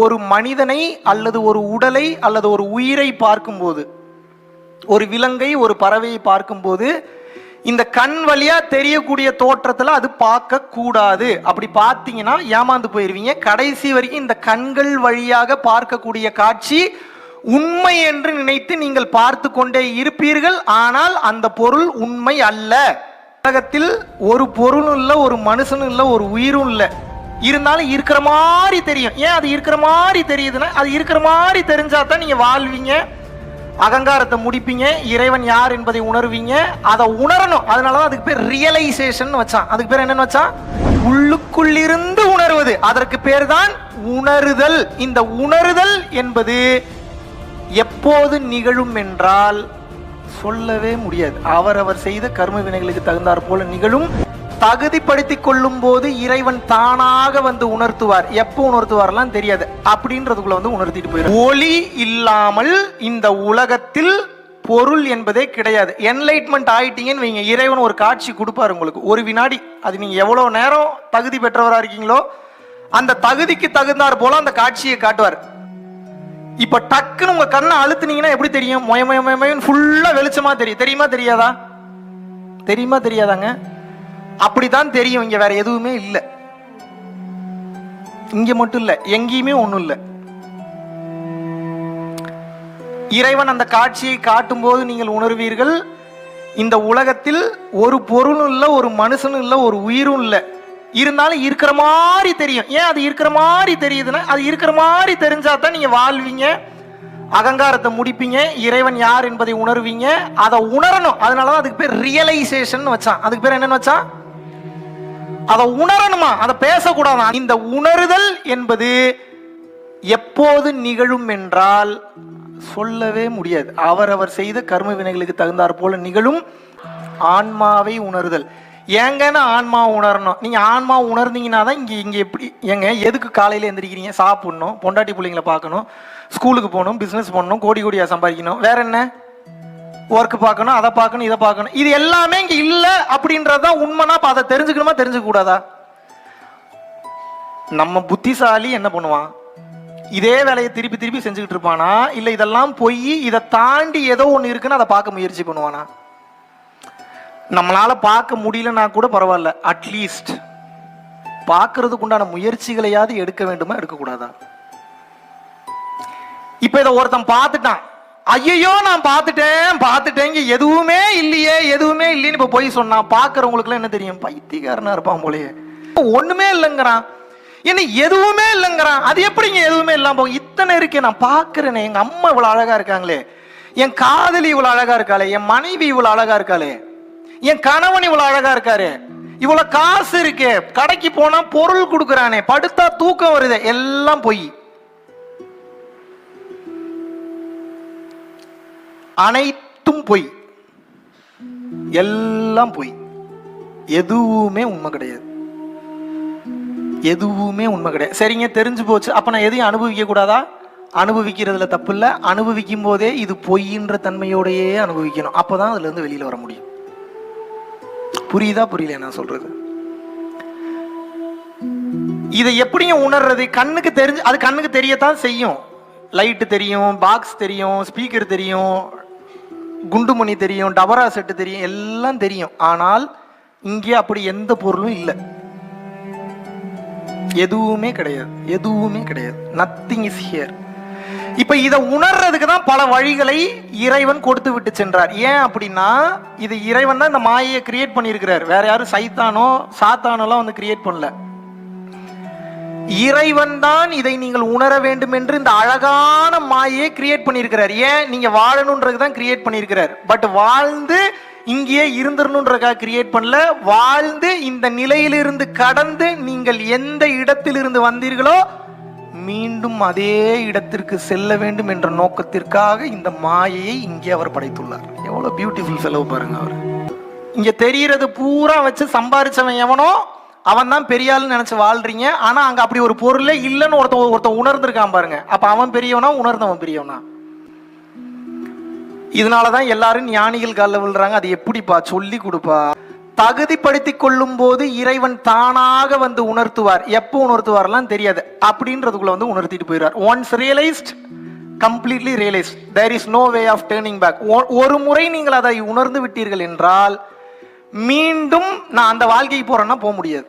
ஒரு மனிதனை அல்லது ஒரு உடலை அல்லது ஒரு உயிரை பார்க்கும்போது, ஒரு விலங்கை ஒரு பறவையை பார்க்கும்போது இந்த கண் வழியா தெரியக்கூடிய தோற்றத்துல அது பார்க்க கூடாது. அப்படி பார்த்தீங்கன்னா ஏமாந்து போயிருவீங்க. கடைசி வரைக்கும் இந்த கண்கள் வழியாக பார்க்கக்கூடிய காட்சி உண்மை என்று நினைத்து நீங்கள் பார்த்து கொண்டே இருப்பீர்கள். ஆனால் அந்த பொருள் உண்மை அல்ல. உலகத்தில் ஒரு பொருளும் இல்லை, ஒரு மனுஷனும் இல்லை, ஒரு உயிரும் இல்லை. இருந்தாலும் இருக்கிற மாதிரி தெரியும். ஏன் அது இருக்கிற மாதிரி தெரியுதுன்னா, அது இருக்கிற மாதிரி தெரிஞ்சாதான் நீங்க வாழ்வீங்க, அகங்காரத்தை முடிப்பீங்க, இறைவன் யார் என்பதை உணர்வீங்க. அதை உணரணும். அதனாலதான் அதுக்கு பேர் ரியலைசேஷன் வச்சான். அதுக்கு பேர் என்னன்னு வச்சான்? உள்ளுக்குள்ளிருந்து உணர்வது. அதற்கு பேர் தான் உணருதல். இந்த உணருதல் என்பது எப்போது நிகழும் என்றால் சொல்லவே முடியாது. அவரவர் செய்த கர்ம வினைகளுக்கு தகுந்தாற் போல நிகழும். தகுதிப்படுத்திக் கொள்ளும் போது இறைவன் தானாக வந்து உணர்த்துவார். எப்போ உணர்த்துவார்லாம் தெரியாது. அப்படின்றதுக்குள்ள வந்து உணர்த்திட்டு போயிடும். ஒளி இல்லாமல் இந்த உலகத்தில் பொருள் என்பதே கிடையாது. என்லைட்மெண்ட் ஆயிட்டீங்கன்னு வைங்க, இறைவன் ஒரு காட்சி கொடுப்பார் உங்களுக்கு, ஒரு வினாடி. அது நீங்க எவ்வளவு நேரம் தகுதி பெற்றவரா இருக்கீங்களோ அந்த தகுதிக்கு தகுந்தாற் போல அந்த காட்சியை காட்டுவார். இப்ப டக்குன்னு உங்க கண்ணை அழுத்துனீங்கன்னா எப்படி தெரியும்? மொயமொயமொயன்னு ஃபுல்லா வெளிச்சமா தெரியும். தெரியுமா தெரியாதா? தெரியுமா தெரியாதாங்க? அப்படித்தான் தெரியும். இங்க வேற எதுவுமே இல்லை. இங்க மட்டும் இல்ல, எங்கேயுமே ஒண்ணும் இல்லை. இறைவன் அந்த காட்சியை காட்டும் போது நீங்கள் உணர்வீர்கள், இந்த உலகத்தில் ஒரு பொருளும் இல்லை, ஒரு மனுஷனும் இல்லை, ஒரு உயிரும் இல்லை. இருந்தாலும் இருக்கிற மாதிரி தெரியும். ஏன் அது இருக்கிற மாதிரி தெரியுதுன்னா, அது இருக்கிற மாதிரி தெரிஞ்சாதான் நீங்க வாழ்வீங்க, அகங்காரத்தை முடிப்பீங்க, இறைவன் யார் என்பதை உணர்வீங்க. அதை உணரணும். அதனாலதான் அதுக்கு பேர் ரியலைசேஷன் வச்சான். அதுக்கு பேர் என்னன்னு வச்சான்? அதை உணரணுமா, அதை பேசக்கூடாது. இந்த உணருதல் என்பது எப்போது நிகழும் என்றால் சொல்லவே முடியாது. அவரவர் செய்த கர்ம வினைகளுக்கு தகுந்தாற் போல நிகழும். ஆன்மாவை உணருதல். ஏங்கன்னா ஆன்மா உணரணும். நீங்க ஆன்மா உணர்ந்தீங்கன்னா தான் இங்க எப்படி ஏங்க, எதுக்கு காலையில எந்திரிக்கிறீங்க? சாப்பிடணும், பொண்டாட்டி பிள்ளைங்களை பார்க்கணும், ஸ்கூலுக்கு போகணும், பிசினஸ் பண்ணணும், கோடி கோடியா சம்பாதிக்கணும், வேற என்ன ஒர்க் பார்க்கணும், அதை பார்க்கணும், இதை பார்க்கணும். இது எல்லாமே இங்க இல்ல அப்படின்றதான் உண்மைனா அதை தெரிஞ்சுக்கணுமா தெரிஞ்சுக்க கூடாதா? நம்ம புத்திசாலி என்ன பண்ணுவான்? இதே வேலையை திருப்பி திருப்பி செஞ்சுக்கிட்டு இருப்பானா, இல்ல இதெல்லாம் போய் இதை தாண்டி ஏதோ ஒண்ணு இருக்குன்னு அதை பார்க்க முயற்சி பண்ணுவானா? நம்மளால பார்க்க முடியலன்னா கூட பரவாயில்ல, அட்லீஸ்ட் பார்க்கறதுக்கு உண்டான முயற்சிகளையாவது எடுக்க வேண்டுமா எடுக்கக்கூடாதா? இப்ப இதை ஒருத்தன் பார்த்துட்டான், ஐயோ நான் பார்த்துட்டேங்க, எதுவுமே இல்லையே எதுவுமே இல்லைன்னு இப்ப போய் சொன்னா பார்க்கறவங்களுக்கு எல்லாம் என்ன தெரியும்? பைத்தியக்காரனா இருப்பான் போலயே. ஒண்ணுமே இல்லைங்கிறான், என்ன எதுவுமே இல்லைங்கிறான். அது எப்படிங்க எதுவுமே இல்லாம போகும்? இத்தனை இருக்கே, நான் பாக்குறேனே, எங்க அம்மா இவ்வளவு அழகா இருக்காங்களே, என் காதலி இவ்வளவு அழகா இருக்காளே, என் மனைவி இவ்வளவு அழகா இருக்காளே, என் கணவன் இவ்வளவு அழகா இருக்காரு, இவ்வளவு காசு இருக்கு, கடைக்கு போனா பொருள் கொடுக்கறானே, படுத்தா தூக்கம் வருது, எல்லாம் பொய். அனைத்தும் பொய், எல்லாம் பொய். எதுவுமே உண்மை கிடையாது. எதுவுமே உண்மை கிடையாது. சரிங்க, தெரிஞ்சு போச்சு. அப்ப நான் எதையும் அனுபவிக்க கூடாதா? அனுபவிக்கிறதுல தப்பு இல்லை. அனுபவிக்கும் போதே இது பொய்ன்ற தன்மையோடையே அனுபவிக்கணும். அப்பதான் அதுல இருந்து வெளியில வர முடியும். புரியுதா புரியல நான் சொல்றது? இதை எப்படிங்க உணர்றது? கண்ணுக்கு தெரிஞ்சு, அது கண்ணுக்கு தெரியத்தான் செய்யும். லைட் தெரியும், பாக்ஸ் தெரியும், ஸ்பீக்கர் தெரியும், குண்டுமணி தெரியும், டபரா செட்டு தெரியும், எல்லாம் தெரியும். ஆனால் இங்கே அப்படி எந்த பொருளும் இல்லை. எதுவுமே கிடையாது. எதுவுமே கிடையாது. Nothing is here. இப்ப இதை உணர்றதுக்கு தான் பல வழிகளை இறைவன் கொடுத்து விட்டு சென்றார். ஏன் அப்படின்னா, இது இறைவன் தான் இந்த மாயையை கிரியேட் பண்ணியிருக்கிறார். வேற யாரும் சைத்தானோ சாத்தானோலாம் வந்து கிரியேட் பண்ணல. இறைவன் தான் இதை நீங்கள் உணர வேண்டும் என்று இந்த அழகான மாயையை கிரியேட் பண்ணியிருக்கிறார். ஏன்? நீங்க வாழணும்ன்றது தான் கிரியேட் பண்ணியிருக்கிறார். பட் வாழ்ந்து இங்கேயே இருந்துடணுன்றதுக்காக கிரியேட் பண்ணல. வாழ்ந்து இந்த நிலையிலிருந்து கடந்து நீங்கள் எந்த இடத்திலிருந்து வந்தீர்களோ மீண்டும் அதே இடத்திற்கு செல்ல வேண்டும் என்ற நோக்கத்திற்காக இந்த மாயையை இங்கே அவர் படைத்துள்ளார். எவ்வளவு பியூட்டிஃபுல் செலவு பாருங்க. அவர் இங்க தெரிகிறது பூரா வச்சு சம்பாரிச்சவன் எவனோ அவன் தான் பெரியாள்னு நினைச்சு வாழ்றீங்க. ஆனா அங்க அப்படி ஒரு பொருளே இல்லைன்னு ஒருத்த உணர்ந்திருக்கான் பாருங்க. அப்ப அவன் பெரியவனா, உணர்ந்தவன் பெரியவனா? இதனாலதான் எல்லாரும் ஞானிகள் காலில் விழுறாங்க. அது எப்படிப்பா சொல்லி கொடுப்பா? தகுதிப்படுத்தி கொள்ளும் போது இறைவன் தானாக வந்து உணர்த்துவார். எப்போ உணர்த்துவார்லாம் தெரியாது, அப்படின்றதுக்குள்ள வந்து உணர்த்திட்டு போயிடுவார். Once realized completely realized, there is no way of turning back. ஒரு முறை நீங்கள் அதை உணர்ந்து விட்டீர்கள் என்றால் மீண்டும் நான் அந்த வாழ்க்கைக்கு போறேன்னா போக முடியாது.